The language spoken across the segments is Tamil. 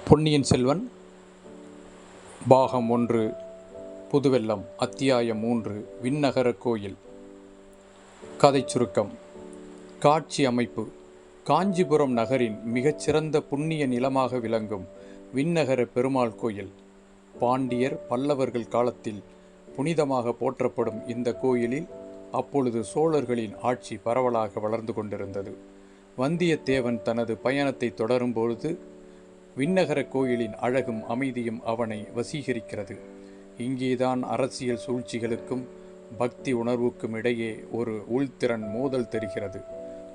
பொன்னியின் செல்வன் பாகம் 1 புதுவெள்ளம் அத்தியாயம் 3 விண்ணகர கோயில். கதை சுருக்கம். காட்சி அமைப்பு. காஞ்சிபுரம் நகரின் மிகச்சிறந்த புண்ணிய நிலமாக விளங்கும் விண்ணகர பெருமாள் கோயில். பாண்டியர் பல்லவர்கள் காலத்தில் புனிதமாக போற்றப்படும் இந்த கோயிலில் அப்பொழுது சோழர்களின் ஆட்சி பரவலாக வளர்ந்து கொண்டிருந்தது. வந்தியத்தேவன் தனது பயணத்தை தொடரும் பொழுது விண்ணகர கோயிலின் அழகும் அமைதியும் அவனை வசீகரிக்கிறது. இங்கேதான் அரசியல் சூழ்ச்சிகளுக்கும் பக்தி உணர்வுக்கும் இடையே ஒரு உள்திறன் மோதல் தெரிகிறது.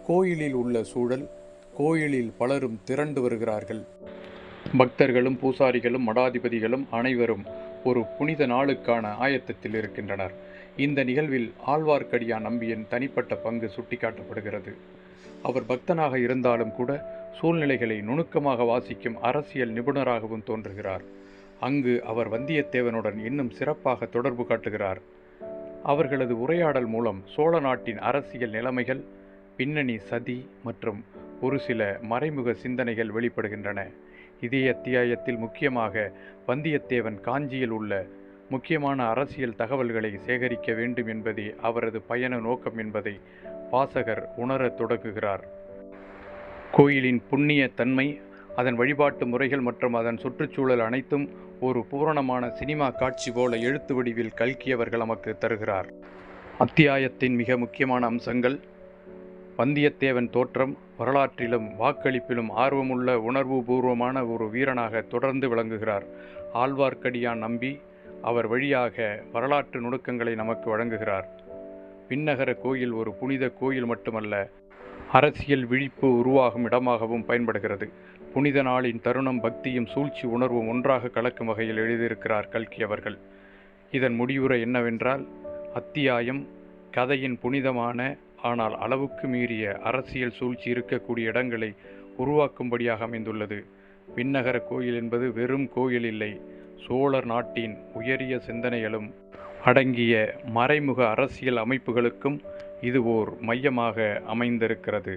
கோயிலில் உள்ள சூழல். கோயிலில் பலரும் திரண்டு வருகிறார்கள். பக்தர்களும் பூசாரிகளும் மடாதிபதிகளும் அனைவரும் ஒரு புனித நாளுக்கான ஆயத்தத்தில் இருக்கின்றனர். இந்த நிகழ்வில் ஆழ்வார்க்கடியான் நம்பியின் தனிப்பட்ட பங்கு சுட்டிக்காட்டப்படுகிறது. அவர் பக்தனாக இருந்தாலும் கூட சூழ்நிலைகளை நுணுக்கமாக வாசிக்கும் அரசியல் நிபுணராகவும் தோன்றுகிறார். அங்கு அவர் வந்தியத்தேவனுடன் இன்னும் சிறப்பாக தொடர்பு காட்டுகிறார். அவர்களது உரையாடல் மூலம் சோழ நாட்டின் அரசியல் நிலைமைகள், பின்னணி, சதி மற்றும் ஒரு சில மறைமுக சிந்தனைகள் வெளிப்படுகின்றன. இதே அத்தியாயத்தில் முக்கியமாக வந்தியத்தேவன் காஞ்சியில் உள்ள முக்கியமான அரசியல் தகவல்களை சேகரிக்க வேண்டும் என்பதே அவரது பயண நோக்கம் என்பதை வாசகர் உணரத் தொடங்குகிறார். கோயிலின் புண்ணிய தன்மை, அதன் வழிபாட்டு முறைகள் மற்றும் அதன் சுற்றுச்சூழல் அனைத்தும் ஒரு பூரணமான சினிமா காட்சி போல எழுத்து வடிவில் கல்கி அவர்கள் நமக்கு தருகிறார். அத்தியாயத்தின் மிக முக்கியமான அம்சங்கள். வந்தியத்தேவன் தோற்றம். வரலாற்றிலும் வாக்களிப்பிலும் ஆர்வமுள்ள உணர்வு பூர்வமான ஒரு வீரனாக தொடர்ந்து விளங்குகிறார். ஆழ்வார்க்கடியான் நம்பி அவர் வழியாக வரலாற்று நுணுக்கங்களை நமக்கு வழங்குகிறார். விண்ணகர கோயில் ஒரு புனித கோயில் மட்டுமல்ல, அரசியல் விழிப்பு உருவாகும் இடமாகவும் பயன்படுகிறது. புனித நாளின் தருணம் பக்தியும் சூழ்ச்சி உணர்வும் ஒன்றாக கலக்கும் வகையில் எழுதியிருக்கிறார் கல்கி அவர்கள். இதன் முடிவுரை என்னவென்றால், அத்தியாயம் கதையின் புனிதமான ஆனால் அளவுக்கு மீறிய அரசியல் சூழ்ச்சி இருக்கக்கூடிய இடங்களை உருவாக்கும்படியாக அமைந்துள்ளது. விண்ணகர கோயில் என்பது வெறும் கோயில் இல்லை, சோழர் நாட்டின் உயரிய சிந்தனைகளும் அடங்கிய மறைமுக அரசியல் அமைப்புகளுக்கும் இது ஓர் மையமாக அமைந்திருக்கிறது.